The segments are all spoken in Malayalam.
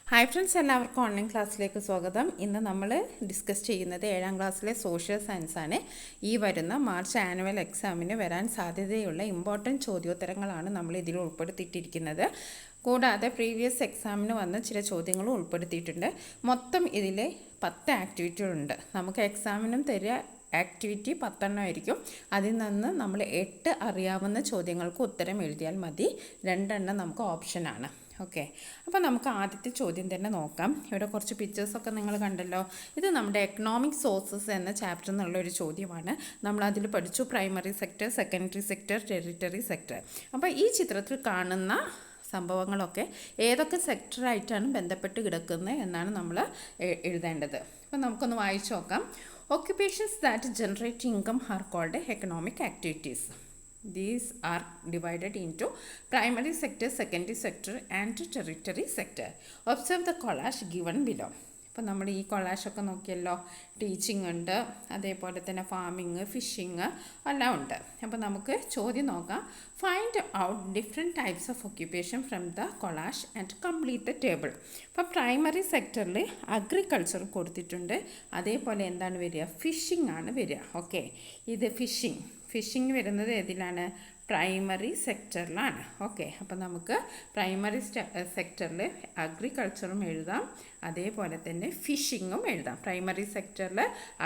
ഹായ് ഫ്രണ്ട്സ്, എല്ലാവർക്കും ഓൺലൈൻ ക്ലാസ്സിലേക്ക് സ്വാഗതം. ഇന്ന് നമ്മൾ ഡിസ്കസ് ചെയ്യുന്നത് 7ാം ക്ലാസ്സിലെ സോഷ്യൽ സയൻസ് ആണ്. ഈ വരുന്ന മാർച്ച് ആനുവൽ എക്സാമിന് വരാൻ സാധ്യതയുള്ള ഇമ്പോർട്ടൻറ്റ് ചോദ്യോത്തരങ്ങളാണ് നമ്മൾ ഇതിൽ ഉൾപ്പെടുത്തിയിട്ടിരിക്കുന്നത്. കൂടാതെ പ്രീവിയസ് എക്സാമിന് വന്ന ചില ചോദ്യങ്ങളും ഉൾപ്പെടുത്തിയിട്ടുണ്ട്. മൊത്തം ഇതിൽ 10 ആക്ടിവിറ്റികളുണ്ട്. നമുക്ക് എക്സാമിനും തരിക ആക്ടിവിറ്റി 10 ആയിരിക്കും. അതിൽ നിന്ന് നമ്മൾ 8 അറിയാവുന്ന ചോദ്യങ്ങൾക്ക് ഉത്തരം എഴുതിയാൽ മതി. 2 നമുക്ക് ഓപ്ഷനാണ്. ഓക്കെ, അപ്പോൾ നമുക്ക് ആദ്യത്തെ ചോദ്യം തന്നെ നോക്കാം. ഇവിടെ കുറച്ച് പിക്ചേഴ്സൊക്കെ നിങ്ങൾ കണ്ടല്ലോ. ഇത് നമ്മുടെ എക്കണോമിക് സോഴ്സസ് എന്ന ചാപ്റ്ററിൽ നിന്നുള്ള ഒരു ചോദ്യമാണ്. നമ്മളതിൽ പഠിച്ചു primary sector, secondary sector, territory sector. അപ്പോൾ ഈ ചിത്രത്തിൽ കാണുന്ന സംഭവങ്ങളൊക്കെ ഏതൊക്കെ സെക്ടറായിട്ടാണ് ബന്ധപ്പെട്ട് കിടക്കുന്നത് എന്നാണ് നമ്മൾ എഴുതേണ്ടത്. അപ്പോൾ നമുക്കൊന്ന് വായിച്ചു നോക്കാം. Occupations that generate income are called economic activities. These are divided into primary sector, secondary sector and tertiary sector. Observe the collage given below. അപ്പോൾ നമ്മൾ ഈ കൊളാഷൊക്കെ നോക്കിയല്ലോ. ടീച്ചിങ് ഉണ്ട്, അതേപോലെ തന്നെ ഫാമിങ്, ഫിഷിങ് എല്ലാം ഉണ്ട്. അപ്പോൾ നമുക്ക് ചോദ്യം നോക്കാം. Find out different types of occupation from the collage and complete the table. അപ്പോൾ പ്രൈമറി സെക്ടറിൽ അഗ്രികൾച്ചർ കൊടുത്തിട്ടുണ്ട്. അതേപോലെ എന്താണ് വരിക? ഫിഷിംഗ് ആണ് വരിക. ഓക്കെ, ഇത് ഫിഷിംഗ് വരുന്നത് ഏതിലാണ്? പ്രൈമറി സെക്ടറിലാണ്. ഓക്കെ, അപ്പോൾ നമുക്ക് പ്രൈമറി സെക്ടറിൽ അഗ്രികൾച്ചറും എഴുതാം, അതേപോലെ തന്നെ ഫിഷിങ്ങും എഴുതാം. പ്രൈമറി സെക്ടറിൽ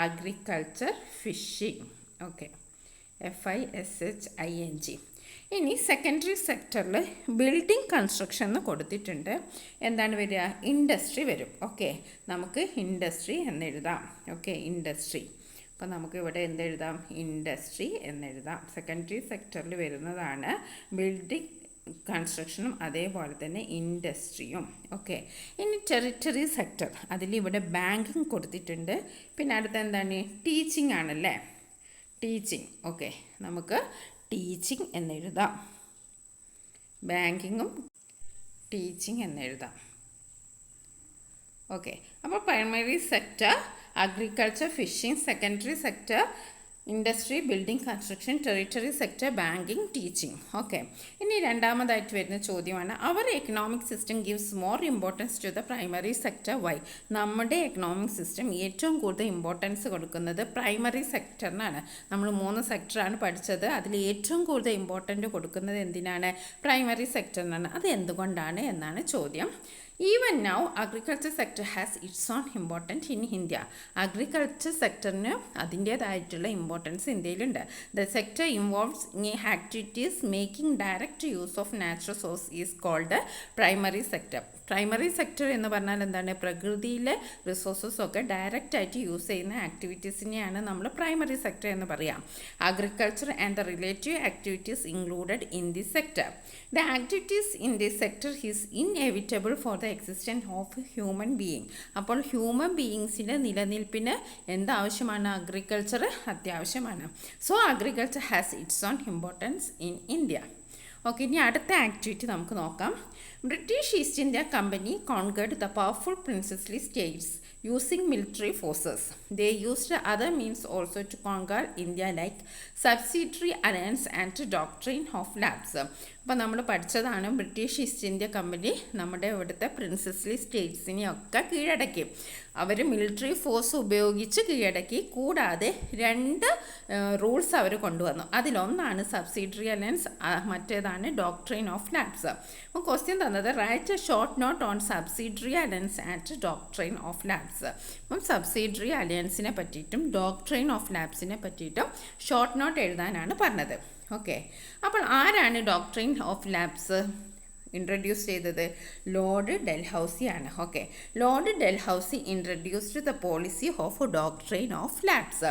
അഗ്രികൾച്ചർ, ഫിഷിംഗ്. Okay, FISHING. ഇനി സെക്കൻഡറി സെക്ടറിൽ ബിൽഡിംഗ് കൺസ്ട്രക്ഷൻ എന്ന് കൊടുത്തിട്ടുണ്ട്. എന്താണ് വരിക? ഇൻഡസ്ട്രി വരും. ഓക്കെ, നമുക്ക് ഇൻഡസ്ട്രി എന്നെഴുതാം. Okay, industry. അപ്പോൾ നമുക്ക് ഇവിടെ എന്തെഴുതാം? ഇൻഡസ്ട്രി എന്നെഴുതാം. സെക്കൻഡറി സെക്ടറിൽ വരുന്നതാണ് ബിൽഡിംഗ് കൺസ്ട്രക്ഷനും അതേപോലെ തന്നെ ഇൻഡസ്ട്രിയും. ഓക്കെ, ഇനി ടെറിട്ടറി സെക്ടർ, അതിലിവിടെ ബാങ്കിങ് കൊടുത്തിട്ടുണ്ട്. പിന്നെ അടുത്ത എന്താണ്? ടീച്ചിങ് ആണല്ലേ, ടീച്ചിങ്. ഓക്കെ, നമുക്ക് ടീച്ചിങ് എന്നെഴുതാം. ബാങ്കിങ്ങും ടീച്ചിങ് എന്നെഴുതാം. ഓക്കെ, അപ്പോൾ primary sector agriculture, fishing, secondary sector industry, building construction, tertiary sector, banking, teaching. Okay, ഇനി രണ്ടാമതായിട്ട് വരുന്ന ചോദ്യമാണ്, അവർ economic system gives more importance to the primary sector why? നമ്മുടെ എക്കണോമിക് സിസ്റ്റം ഏറ്റവും കൂടുതൽ ഇമ്പോർട്ടൻസ് കൊടുക്കുന്നത് പ്രൈമറി സെക്ടറിനാണ്. നമ്മൾ 3 സെക്ടറാണ് പഠിച്ചത്. അതിൽ ഏറ്റവും കൂടുതൽ ഇമ്പോർട്ടൻ്റ് കൊടുക്കുന്നത് എന്തിനാണ്? പ്രൈമറി സെക്ടറിനാണ്. അത് എന്തുകൊണ്ടാണ് എന്നാണ് ചോദ്യം. Even now, agriculture sector has its own importance in India. Agriculture സെക്ടറിന് അതിൻ്റേതായിട്ടുള്ള ഇമ്പോർട്ടൻസ് ഇന്ത്യയിലുണ്ട്. The sector involves activities making direct use of natural source is called primary sector. Primary sector എന്ന് പറഞ്ഞാൽ എന്താണ്? പ്രകൃതിയിലെ റിസോഴ്സസ് ഒക്കെ ഡയറക്റ്റ് ആയിട്ട് യൂസ് ചെയ്യുന്ന ആക്ടിവിറ്റീസിനെയാണ് നമ്മൾ പ്രൈമറി സെക്ടർ എന്ന് പറയാം. Agriculture and the relative activities included in this sector. The activities in this sector is inevitable for the existence of human being. അപ്പോൾ ഹ്യൂമൻ ബീയിങ്സിൻ്റെ നിലനിൽപ്പിന് എന്താവശ്യമാണ്? അഗ്രികൾച്ചർ അത്യാവശ്യമാണ്. So agriculture has its own importance in India. Okay, ഇനി അടുത്ത ആക്ടിവിറ്റി നമുക്ക് നോക്കാം. British East India company conquered the powerful princely states using military forces. They used other means also to conquer India like subsidiary alliance and doctrine of lapse. അപ്പോൾ നമ്മൾ പഠിച്ചതാണ് ബ്രിട്ടീഷ് ഈസ്റ്റ് ഇന്ത്യ കമ്പനി നമ്മുടെ ഇവിടുത്തെ പ്രിൻസസ്ലി സ്റ്റേറ്റ്സിനെയൊക്കെ കീഴടക്കി. അവർ മിലിറ്ററി ഫോഴ്സ് ഉപയോഗിച്ച് കീഴടക്കി. കൂടാതെ 2 റൂൾസ് അവർ കൊണ്ടുവന്നു. അതിലൊന്നാണ് സബ്സിഡിയറി അലയൻസ്, മറ്റേതാണ് ഡോക്ട്രിൻ ഓഫ് ലാപ്സ്. അപ്പോൾ ക്വസ്റ്റ്യൻ തന്നത് write a short note on subsidiary alliance and doctrine of lapse. അപ്പം സബ്സിഡിയറി അലയൻസിനെ പറ്റിയിട്ടും ഡോക്ട്രിൻ ഓഫ് ലാപ്സിനെ പറ്റിയിട്ടും ഷോർട്ട് നോട്ട് എഴുതാനാണ് പറഞ്ഞത്. ഓക്കെ, അപ്പോൾ ആരാണ് ഡോക്ട്രിൻ ഓഫ് ലാപ്സ് ഇൻട്രൊഡ്യൂസ് ചെയ്തത്? ലോർഡ് ഡൽഹൗസി ആണ്. Okay, Lord Dalhousie introduced the policy of doctrine of lapse.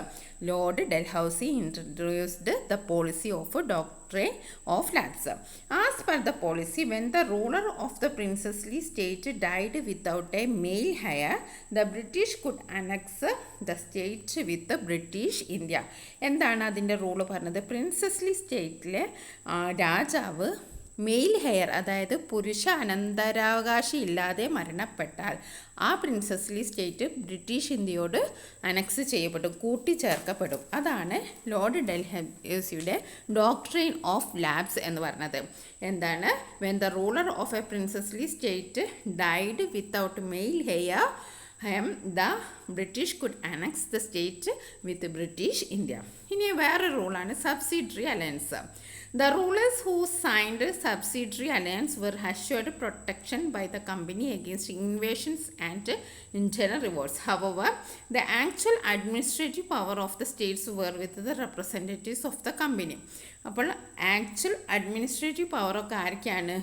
Lord Dalhousie introduced the policy of doctrine of lapse. As per the policy, when the ruler of the princely state died without a male heir, the British could annex the state with British India. എന്താണ് അതിൻ്റെ റൂള് പറഞ്ഞത്? പ്രിൻസസ്ലി സ്റ്റേറ്റിലെ രാജാവ് മെയിൽ ഹെയർ അതായത് പുരുഷ അനന്തരാവകാശി ഇല്ലാതെ മരണപ്പെട്ടാൽ ആ പ്രിൻസസ്ലി സ്റ്റേറ്റ് ബ്രിട്ടീഷ് ഇന്ത്യയോട് അനക്സ് ചെയ്യപ്പെടും, കൂട്ടിച്ചേർക്കപ്പെടും. അതാണ് ലോർഡ് ഡൽഹൌസിയുടെ ഡോക്ട്രിൻ ഓഫ് ലാബ്സ് എന്ന് പറഞ്ഞത്. എന്താണ്? When the ruler of a princely state died without male heir the British could annex the state with British India. ഇനി വേറെ റൂളാണ് subsidiary alliance. The rulers who signed subsidiary alliance were assured protection by the company against invasions and internal revolts. However, the actual administrative power of the states were with the representatives of the company. അപ്പോൾ ആക്ച്വൽ അഡ്മിനിസ്ട്രേറ്റീവ് പവറൊക്കെ ആർക്കാണ്?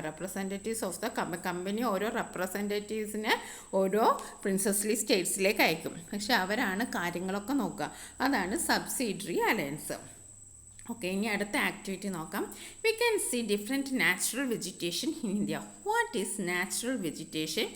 റെപ്രസെൻറ്റേറ്റീവ്സ് ഓഫ് ദ കമ്പനി ഓരോ റെപ്രസെൻറ്റേറ്റീവ്സിനെ ഓരോ പ്രിൻസസ്ലി സ്റ്റേറ്റ്സിലേക്ക് അയക്കും. പക്ഷെ അവരാണ് കാര്യങ്ങളൊക്കെ നോക്കുക. അതാണ് സബ്സിഡറി അലയൻസ്. ഓക്കെ, ഇനി അടുത്ത ആക്ടിവിറ്റി നോക്കാം. We can see different natural vegetation in India. What is natural vegetation?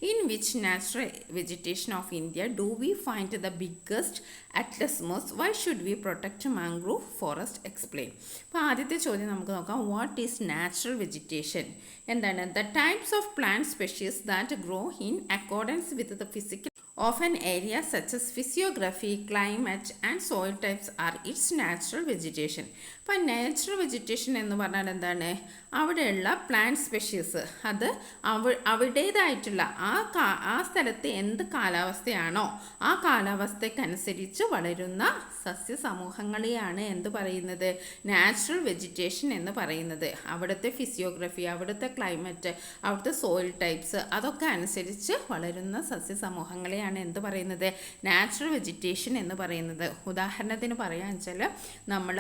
In which natural vegetation of India do we find the biggest atlas moth? Why should we protect mangrove forest? Explain. അപ്പോൾ ആദ്യത്തെ ചോദ്യം നമുക്ക് നോക്കാം. What is natural vegetation? എന്താണ്? The types of plant species that grow in accordance with the physical of an area such as physiography, climate and soil types are its natural vegetation. അപ്പോൾ നാച്ചുറൽ വെജിറ്റേഷൻ എന്ന് പറഞ്ഞാൽ എന്താണ്? അവിടെയുള്ള പ്ലാന്റ് സ്പെഷീസ് അത് അവിടേതായിട്ടുള്ള ആ സ്ഥലത്ത് എന്ത് കാലാവസ്ഥയാണോ ആ കാലാവസ്ഥയ്ക്കനുസരിച്ച് വളരുന്ന സസ്യസമൂഹങ്ങളെയാണ് എന്ത് പറയുന്നത്? നാച്ചുറൽ വെജിറ്റേഷൻ എന്ന് പറയുന്നത്. അവിടുത്തെ ഫിസിയോഗ്രഫി, അവിടുത്തെ ക്ലൈമറ്റ്, അവിടുത്തെ സോയിൽ ടൈപ്സ് അതൊക്കെ അനുസരിച്ച് വളരുന്ന സസ്യസമൂഹങ്ങളെയാണ് എന്ത് പറയുന്നത്? നാച്ചുറൽ വെജിറ്റേഷൻ എന്ന് പറയുന്നത്. ഉദാഹരണത്തിന് പറയാന്ന് വെച്ചാൽ നമ്മൾ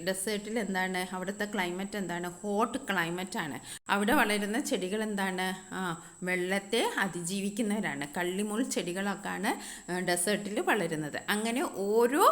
ഡെസേർട്ടിൽ എന്താണ്? അവിടുത്തെ ക്ലൈമറ്റ് എന്താണ്? ഹോട്ട് ക്ലൈമറ്റ് ആണ്. അവിടെ വളരുന്ന ചെടികൾ എന്താണ്? വെള്ളത്തെ അതിജീവിക്കുന്നവരാണ്. കള്ളിമുൾ ചെടികളൊക്കെയാണ് ഡെസേർട്ടിൽ വളരുന്നത്. അങ്ങനെ ഓരോ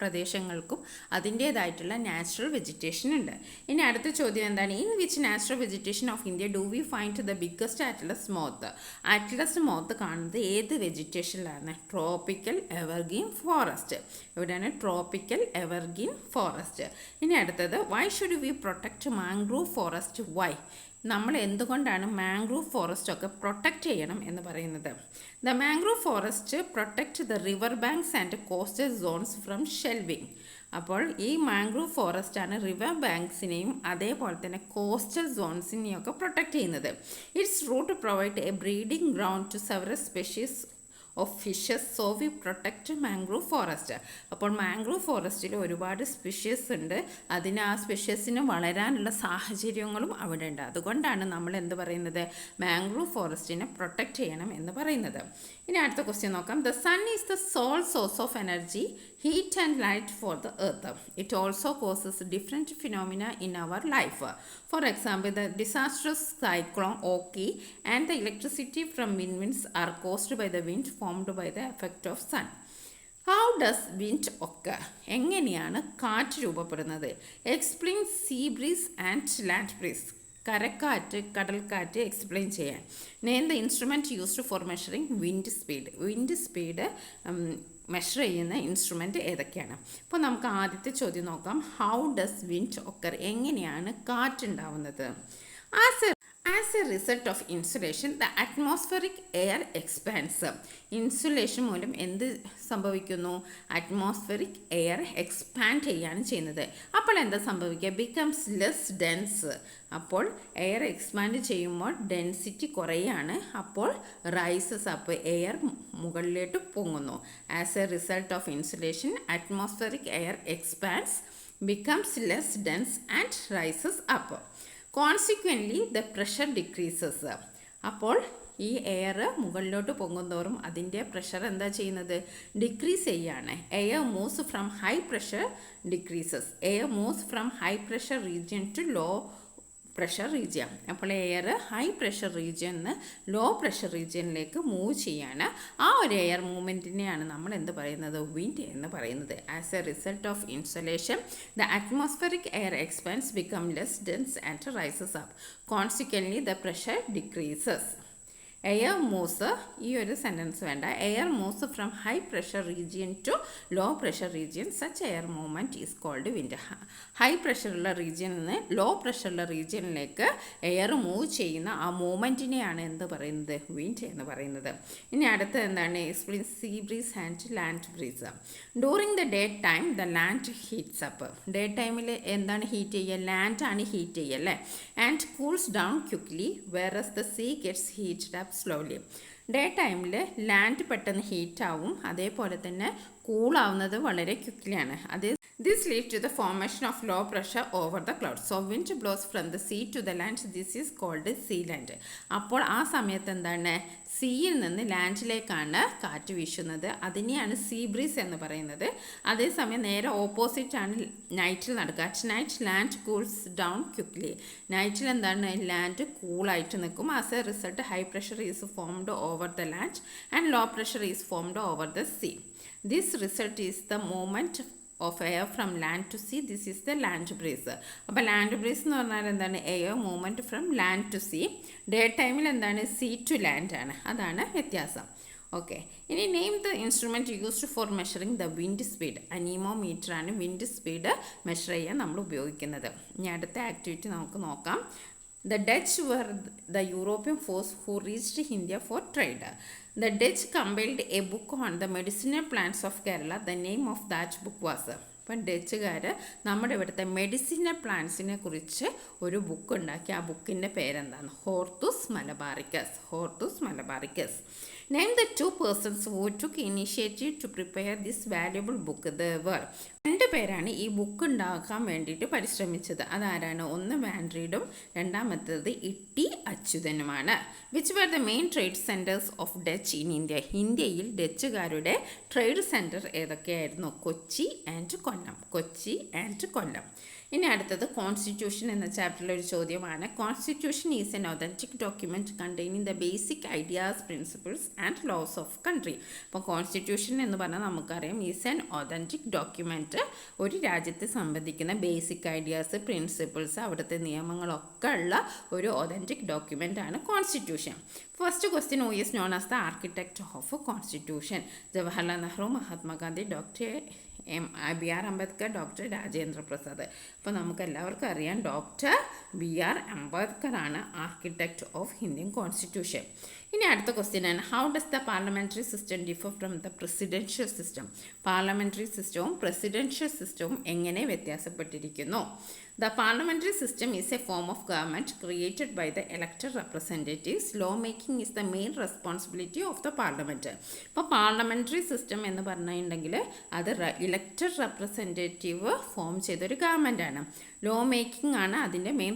പ്രദേശങ്ങൾക്കും അതിൻ്റേതായിട്ടുള്ള നാച്ചുറൽ വെജിറ്റേഷൻ ഉണ്ട്. ഇനി അടുത്ത ചോദ്യം എന്താണ്? In which natural vegetation of India do we find the biggest atlas moth? Atlas moth കാണുന്നത് ഏത് വെജിറ്റേഷനിലാണ്? Tropical evergreen forest. എവിടെയാണ്? Tropical evergreen forest. ഇനി അടുത്തത് why should we protect mangrove forest? Why? നമ്മൾ എന്തുകൊണ്ടാണ് മാംഗ്രൂവ് ഫോറസ്റ്റ് ഒക്കെ പ്രൊട്ടക്റ്റ് ചെയ്യണം എന്ന് പറയുന്നത്? The mangrove forest protect the river banks and coastal zones from shelving. അപ്പോൾ ഈ മാംഗ്രൂവ് ഫോറസ്റ്റ് ആണ് റിവർ ബാങ്ക്സിനെയും അതേപോലെ തന്നെ കോസ്റ്റൽ സോൺസിനെയും ഒക്കെ പ്രൊട്ടക്റ്റ് ചെയ്യുന്നത്. Its root provide a breeding ground to several species of fishes, so we protect mangrove forest. അപ്പോൾ മാംഗ്രൂവ് ഫോറസ്റ്റിൽ ഒരുപാട് സ്പെഷീസ് ഉണ്ട്. അതിന് ആ സ്പെഷീസിന് വളരാനുള്ള സാഹചര്യങ്ങളും അവിടെ ഉണ്ട്. അതുകൊണ്ടാണ് നമ്മൾ എന്ത് പറയുന്നത്? മാംഗ്രൂവ് ഫോറസ്റ്റിനെ പ്രൊട്ടക്റ്റ് ചെയ്യണം എന്ന് പറയുന്നത്. ഇനി അടുത്ത ക്വസ്റ്റ്യൻ നോക്കാം. The sun is the sole source of energy, heat and light for the earth. It also causes different phenomena in our life. For example, the disastrous cyclone Oki and the electricity from windmills are caused by the wind formed by the effect of sun. How does wind occur? എങ്ങനെയാണ് കാറ്റ് രൂപപ്പെടുന്നത്? Explain sea breeze and land breeze. കരക്കാറ്റ്, കടൽക്കാറ്റ് എക്സ്പ്ലെയിൻ ചെയ്യാൻ. Name the instrument used for measuring wind speed. Wind speed measure ചെയ്യുന്ന ഇൻസ്ട്രുമെൻറ്റ് ഏതൊക്കെയാണ്? അപ്പോൾ നമുക്ക് ആദ്യത്തെ ചോദ്യം നോക്കാം. How does wind occur? എങ്ങനെയാണ് കാറ്റുണ്ടാവുന്നത്? As a result of insulation, the atmospheric air expands. Insulation മൂലം എന്ത് സംഭവിക്കുന്നു? അറ്റ്മോസ്ഫിയറിക് എയർ എക്സ്പാൻഡ് ചെയ്യുകയാണ് ചെയ്യുന്നത്. അപ്പോൾ എന്താ സംഭവിക്കുക? Becomes less dense. അപ്പോൾ എയർ എക്സ്പാൻഡ് ചെയ്യുമ്പോൾ ഡെൻസിറ്റി കുറയാണ്. അപ്പോൾ റൈസസ് അപ്പ്, എയർ മുകളിലോട്ട് പൊങ്ങുന്നു. As a result of insulation, atmospheric air expands, becomes less dense and rises up. Consequently the pressure decreases. അപ്പോൾ ഈ എയർ മുകളിലോട്ട് പൊങ്ങുന്തോറും അതിൻ്റെ പ്രഷർ എന്താ ചെയ്യുന്നത്? ഡിക്രീസ് ചെയ്യാണ്. Air moves from high pressure decreases. Air moves from high pressure region to low pressure region. അപ്പോൾ എയർ ഹൈ പ്രഷർ റീജിയനിൽ ലോ പ്രഷർ റീജിയനിലേക്ക് മൂവ് ചെയ്യാണ്. ആ ഒരു എയർ മൂവ്മെൻറ്റിനെയാണ് നമ്മൾ എന്ത് പറയുന്നത്? വിൻഡ് എന്ന് പറയുന്നത്. As a result of insulation, the atmospheric air expands, become less dense and rises up. Consequently the pressure decreases. Air moves, ഈ ഒരു സെൻറ്റൻസ് വേണ്ട, air moves from high pressure region to low pressure region, such air movement is called wind. High പ്രഷറുള്ള റീജിയനിൽ നിന്ന് ലോ പ്രഷറുള്ള റീജിയനിലേക്ക് എയർ മൂവ് ചെയ്യുന്ന ആ മൂവ്മെൻറ്റിനെയാണ് എന്ത് പറയുന്നത്, വിൻഡ് എന്ന് പറയുന്നത്. ഇനി അടുത്തത് എന്താണ്, explain see breeze and land breeze. During the day time the land heats up. Day ടൈമിൽ എന്താണ് ഹീറ്റ് ചെയ്യുക, ലാൻഡാണ് ഹീറ്റ് ചെയ്യുക അല്ലേ. And cools down quickly whereas the sea gets heated up slowly. Day ടൈമിൽ ലാൻഡ് പെട്ടെന്ന് ഹീറ്റാവും, അതേപോലെ തന്നെ കൂളാവുന്നത് വളരെ ക്വിക്ലിയാണ്. This leads to the formation of low pressure over the clouds. So wind blows from the sea to the land. This is called sea land. അപ്പോൾ ആ സമയത്ത് എന്താണ്, സീയിൽ നിന്ന് ലാൻഡിലേക്കാണ് കാറ്റ് വീശുന്നത്. അതിനെയാണ് സീ ബ്രീസ് എന്ന് പറയുന്നത്. അതേസമയം നേരെ ഓപ്പോസിറ്റ് ആണ് നൈറ്റിൽ നടക്കുക. At night land cools down quickly. നൈറ്റിൽ എന്താണ്, ലാൻഡ് കൂളായിട്ട് നിൽക്കും. As a result high pressure is formed over the land and low pressure is formed over the sea. This result is the movement of air from land to sea. This is the land breeze. അപ്പോൾ ലാൻഡ് ബ്രീസ് എന്ന് പറഞ്ഞാൽ എന്താണ്, air movement from land to sea. Day ടൈമിൽ എന്താണ്, സീ ടു ലാൻഡ് ആണ്. അതാണ് വ്യത്യാസം. ഓക്കെ, ഇനി name the instrument used for measuring the wind speed. Anemometer ആണ് വിൻഡ് സ്പീഡ് മെഷർ ചെയ്യാൻ നമ്മൾ ഉപയോഗിക്കുന്നത്. ഇനി അടുത്ത ആക്ടിവിറ്റി നമുക്ക് നോക്കാം. The Dutch were the European force who reached India for trade. The Dutch compiled a book on the medicinal plants of Kerala. The name of that book was. അപ്പം ഡച്ചുകാർ നമ്മുടെ ഇവിടുത്തെ മെഡിസിനൽ പ്ലാന്റ്സിനെ കുറിച്ച് ഒരു ബുക്ക് ഉണ്ടാക്കി. ആ ബുക്കിൻ്റെ പേരെന്താണ്, Hortus Malabaricus. Hortus Malabaricus. Name the two persons who took initiative to prepare this valuable book. They were. രണ്ട് പേരാണ് ഈ ബുക്ക് ഉണ്ടാക്കാൻ വേണ്ടിയിട്ട് പരിശ്രമിച്ചത്. അതാരാണ്, ഒന്ന് വാൻഡ്രീഡും രണ്ടാമത്തേത് ഇട്ടി അച്യുതനുമാണ്. Which were the main trade centres of Dutch in India. ഇന്ത്യയിൽ ഡച്ചുകാരുടെ ട്രേഡ് സെൻറ്റർ ഏതൊക്കെയായിരുന്നു, കൊച്ചി ആൻഡ് കൊല്ലം. കൊച്ചി ആൻഡ് കൊല്ലം. ഇനി അടുത്തത് കോൺസ്റ്റിറ്റ്യൂഷൻ എന്ന ചാപ്റ്ററിലെ ഒരു ചോദ്യമാണ്. Constitution is an authentic document containing the basic ideas, principles and laws of country. അപ്പോൾ കോൺസ്റ്റിറ്റ്യൂഷൻ എന്ന് പറഞ്ഞാൽ നമുക്കറിയാം ഈസ് എൻ ഒതൻറ്റിക് ഡോക്യുമെൻറ്റ്. ഒരു രാജ്യത്തെ സംബന്ധിക്കുന്ന ബേസിക് ഐഡിയാസ്, പ്രിൻസിപ്പിൾസ്, അവിടുത്തെ നിയമങ്ങളൊക്കെ ഉള്ള ഒരു ഒതൻറ്റിക് ഡോക്യുമെൻ്റ് ആണ് constitution. First question, who is known as the architect of constitution. Jawaharlal Nehru, Mahatma Gandhi, doctor B R Ambedkar, doctor Rajendra Prasad. അപ്പോൾ നമുക്ക് എല്ലാവർക്കും അറിയാം ഡോക്ടർ ബി ആർ അംബേദ്കർ ആണ് ആർക്കിടെക്ട് ഓഫ് ഇന്ത്യൻ കോൺസ്റ്റിറ്റ്യൂഷൻ. ഇനി അടുത്ത ക്വസ്റ്റ്യൻ ആണ്, how does the parliamentary system differ from the presidential system. Parliamentary സിസ്റ്റവും പ്രസിഡൻഷ്യൽ സിസ്റ്റവും എങ്ങനെ വ്യത്യാസപ്പെട്ടിരിക്കുന്നു. The parliamentary system is a form of government created by the elected representatives. Lawmaking is the main responsibility of the parliament. ഇപ്പോൾ പാർലമെൻ്ററി സിസ്റ്റം എന്ന് പറഞ്ഞിട്ടുണ്ടെങ്കിൽ അത് ഇലക്റ്റഡ് റെപ്രസെൻറ്റേറ്റീവ് ഫോം ചെയ്തൊരു ഗവൺമെൻറ് ആണ്. ലോ മേക്കിംഗ് ആണ് അതിൻ്റെ മെയിൻ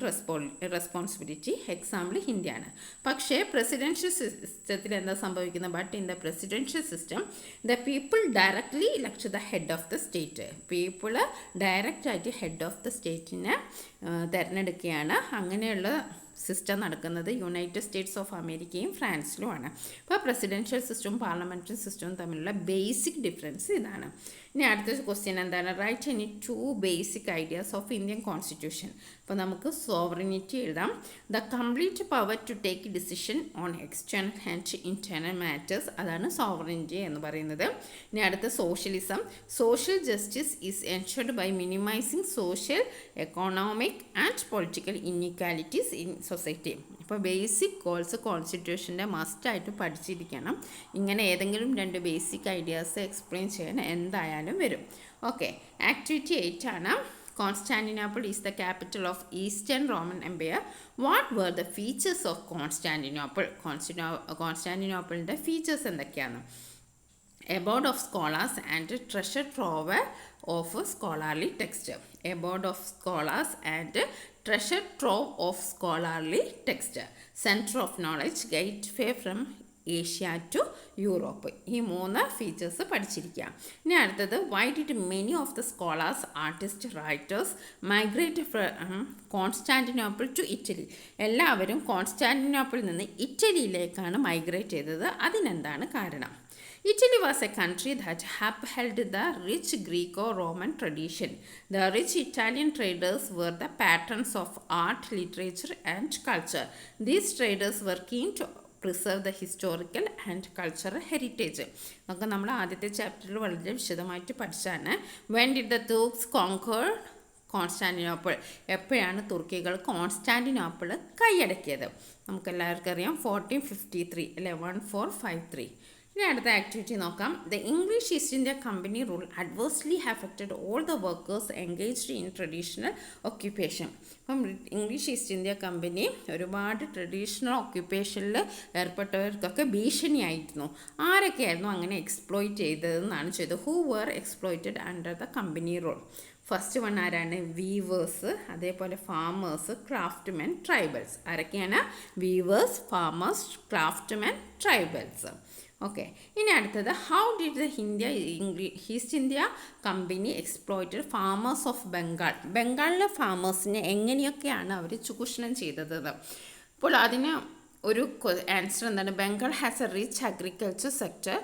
റെസ്പോൺസിബിലിറ്റി. എക്സാമ്പിൾ ഹിന്ദിയാണ്. പക്ഷേ പ്രസിഡൻഷ്യൽ സിസ്റ്റത്തിൽ എന്താ സംഭവിക്കുന്നത്, but in the presidential system the people directly elect the head of the state. People ഡയറക്റ്റായിട്ട് ഹെഡ് ഓഫ് ദ സ്റ്റേറ്റിനെ തിരഞ്ഞെടുക്കുകയാണ്. അങ്ങനെയുള്ള സിസ്റ്റം നടക്കുന്നത് യുണൈറ്റഡ് സ്റ്റേറ്റ്സ് ഓഫ് അമേരിക്കയും ഫ്രാൻസിലുമാണ്. അപ്പോൾ പ്രസിഡൻഷ്യൽ സിസ്റ്റവും പാർലമെൻ്ററി സിസ്റ്റവും തമ്മിലുള്ള ബേസിക് ഡിഫറൻസ് ഇതാണ്. ഇനി അടുത്ത ക്വസ്റ്റ്യൻ എന്താണ്, write any two basic ideas of Indian constitution. അപ്പോൾ നമുക്ക് സോവറിനിറ്റി എഴുതാം. The complete power to take decision on external and internal matters, അതാണ് സോവറിനിറ്റി എന്ന് പറയുന്നത്. ഇനി അടുത്ത socialism. Social justice is ensured by minimising social, economic and political inequalities in society. അപ്പോൾ ബേസിക് ഗോൾസ് കോൺസ്റ്റിറ്റ്യൂഷൻ്റെ മസ്റ്റായിട്ട് പഠിച്ചിരിക്കണം. ഇങ്ങനെ ഏതെങ്കിലും രണ്ട് ബേസിക് ഐഡിയാസ് എക്സ്പ്ലെയിൻ ചെയ്യാൻ എന്തായാലും വരും. ഓക്കെ, ആക്ടിവിറ്റി 8 ആണ്. Constantinople is the capital of Eastern Roman Empire. What were the features of Constantinople? കോൺസ്റ്റാന്റിനോപ്പിളിൻ്റെ ഫീച്ചേഴ്സ് എന്തൊക്കെയാണ്? Abode of scholars and treasure trove of scholarly text. Abode of scholars and treasure trove of scholarly text. Center of knowledge, gateway from Asia to Europe. ഈ 3 ഫീച്ചേഴ്സ് പഠിച്ചിരിക്കുക. ഇനി അടുത്തത്, why did many of the scholars, artist, writers migrate from Constantinople to Italy. എല്ലാവരും കോൺസ്റ്റാന്റിനോപ്പിളിൽ നിന്ന് ഇറ്റലിയിലേക്കാണ് മൈഗ്രേറ്റ് ചെയ്തത്. അതിനെന്താണ് കാരണം? Italy was a country that upheld the rich Greco-Roman tradition. The rich Italian traders were the patrons of art, literature and culture. These traders were keen to preserve the historical and cultural heritage. നമുക്ക് നമ്മൾ ആദ്യത്തെ ചാപ്റ്ററിൽ വളരെ വിശദമായിട്ട് പഠിച്ചാണ്. When did the Turks conquer Constantinople? എപ്പോഴാണ് തുർക്കികൾ കോൺസ്റ്റാന്റിനോപ്പിൾ കൈയടക്കിയത്? നമുക്കെല്ലാവർക്കും അറിയാം 1453 അല്ലേ, 1453. ഇനി അടുത്ത ആക്ടിവിറ്റി നോക്കാം. The English East India Company rule adversely affected all the workers engaged in traditional occupation. അപ്പം ഇംഗ്ലീഷ് ഈസ്റ്റ് ഇന്ത്യ കമ്പനി ഒരുപാട് ട്രഡീഷണൽ ഒക്യുപ്പേഷനിൽ ഏർപ്പെട്ടവർക്കൊക്കെ ഭീഷണിയായിരുന്നു. ആരൊക്കെയായിരുന്നു അങ്ങനെ എക്സ്പ്ലോയിറ്റ് ചെയ്തതെന്നാണ് ചോദിച്ചത്. Who were exploited under the Company rule? First one ആരാണ്? വീവേഴ്സ്, അതേപോലെ ഫാമേഴ്സ്, ക്രാഫ്റ്റ്മെൻ, ട്രൈബൽസ്. ആരൊക്കെയാണ്? Weavers, farmers, craftsmen, tribals. Okay. ഇനി അടുത്തത്, how did the East India Company exploited farmers of Bengal? ബംഗാളിലെ ഫാമേഴ്സിനെ എങ്ങനെയൊക്കെയാണ് അവർ ചൂഷണം ചെയ്തത്? അപ്പോൾ അതിന് ഒരു ആൻസർ എന്താണ്? Bengal has a rich agriculture sector.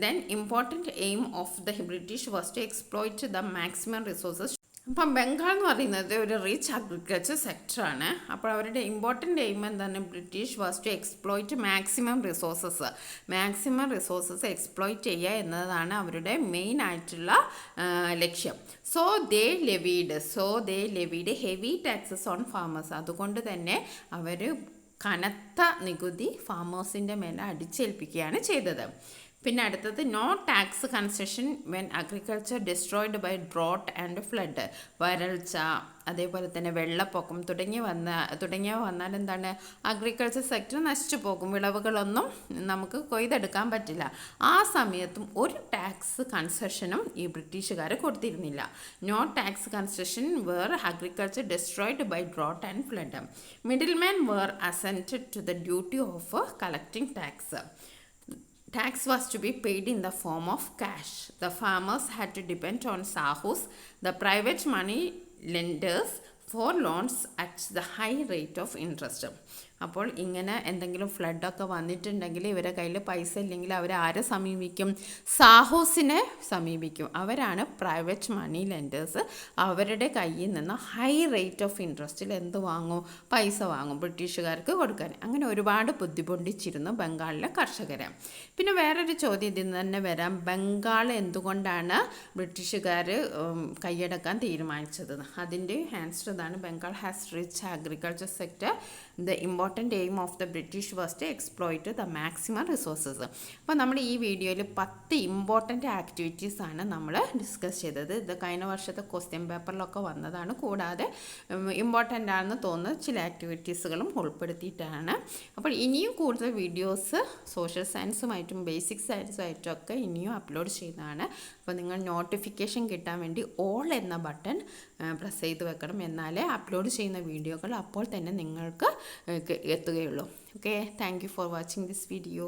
Then important aim of the British was to exploit the maximum resources. അപ്പം ബംഗാൾ എന്ന് പറയുന്നത് ഒരു റിച്ച് അഗ്രികൾച്ചർ സെക്ടറാണ്. അപ്പോൾ അവരുടെ ഇമ്പോർട്ടൻ്റ് എയിം എന്താണ്? British was to exploit maximum resources exploit ചെയ്യുക എന്നതാണ് അവരുടെ മെയിൻ ആയിട്ടുള്ള ലക്ഷ്യം. So they levied heavy taxes on farmers. അതുകൊണ്ട് തന്നെ അവർ കനത്ത നികുതി ഫാമേഴ്സിൻ്റെ മേലെ അടിച്ചേൽപ്പിക്കുകയാണ് ചെയ്തത്. പിന്നെ അടുത്തത്, no tax concession when agriculture destroyed by drought and flood. വരൾച്ച, അതേപോലെ തന്നെ വെള്ളപ്പൊക്കം തുടങ്ങിയവ വന്നാൽ എന്താണ്? അഗ്രികൾച്ചർ സെക്ടർ നശിച്ചു പോകും. വിളവുകളൊന്നും നമുക്ക് കൊയ്തെടുക്കാൻ പറ്റില്ല. ആ സമയത്തും ഒരു ടാക്സ് കൺസെഷനും ഈ ബ്രിട്ടീഷുകാർ കൊടുത്തിരുന്നില്ല. No tax concession were agriculture destroyed by drought and flood. Middleman were assented to the duty of collecting tax. Tax was to be paid in the form of cash. The farmers had to depend on sahus, the private money lenders, for loans at the high rate of interest. അപ്പോൾ ഇങ്ങനെ എന്തെങ്കിലും ഫ്ലഡൊക്കെ വന്നിട്ടുണ്ടെങ്കിൽ ഇവരുടെ കയ്യിൽ പൈസ ഇല്ലെങ്കിൽ അവർ ആരെ സമീപിക്കും? സാഹൂസിനെ സമീപിക്കും. അവരാണ് പ്രൈവറ്റ് മണി ലെൻഡേഴ്സ്. അവരുടെ കയ്യിൽ നിന്ന് ഹൈ റേറ്റ് ഓഫ് ഇൻട്രസ്റ്റിൽ എന്ത് വാങ്ങും? പൈസ വാങ്ങും ബ്രിട്ടീഷുകാർക്ക് കൊടുക്കാൻ. അങ്ങനെ ഒരുപാട് ബുദ്ധിമുട്ടിച്ചിരുന്നു ബംഗാളിലെ കർഷകരെ. പിന്നെ വേറൊരു ചോദ്യം ഇതിൽ നിന്ന് തന്നെ വരാം. ബംഗാൾ എന്തുകൊണ്ടാണ് ബ്രിട്ടീഷുകാർ കൈയടക്കാൻ തീരുമാനിച്ചത്? അതിൻ്റെ ആൻസർ ഇതാണ്. Bengal has rich agriculture sector. The important aim of the British was to exploit the maximum resources. അപ്പോൾ നമ്മൾ ഈ വീഡിയോയിൽ 10 ഇമ്പോർട്ടൻ്റ് ആക്ടിവിറ്റീസാണ് നമ്മൾ ഡിസ്കസ് ചെയ്തത്. ഇത് കഴിഞ്ഞ വർഷത്തെ ക്വസ്റ്റ്യൻ പേപ്പറിലൊക്കെ വന്നതാണ്. കൂടാതെ ഇമ്പോർട്ടൻ്റ് ആണെന്ന് തോന്നുന്ന ചില ആക്ടിവിറ്റീസുകളും ഉൾപ്പെടുത്തിയിട്ടാണ്. അപ്പോൾ ഇനിയും കൂടുതൽ വീഡിയോസ് സോഷ്യൽ സയൻസുമായിട്ടും ബേസിക് സയൻസുമായിട്ടും ഒക്കെ ഇനിയും അപ്ലോഡ് ചെയ്യുന്നതാണ്. അപ്പോൾ നിങ്ങൾ നോട്ടിഫിക്കേഷൻ കിട്ടാൻ വേണ്ടി ഓൾ എന്ന ബട്ടൺ പ്രസ് ചെയ്ത് വെക്കണം. എന്നാലേ അപ്ലോഡ് ചെയ്യുന്ന വീഡിയോകൾ അപ്പോൾ തന്നെ നിങ്ങൾക്ക് എത്തുകയുള്ളൂ. Okay, thank you for watching this video.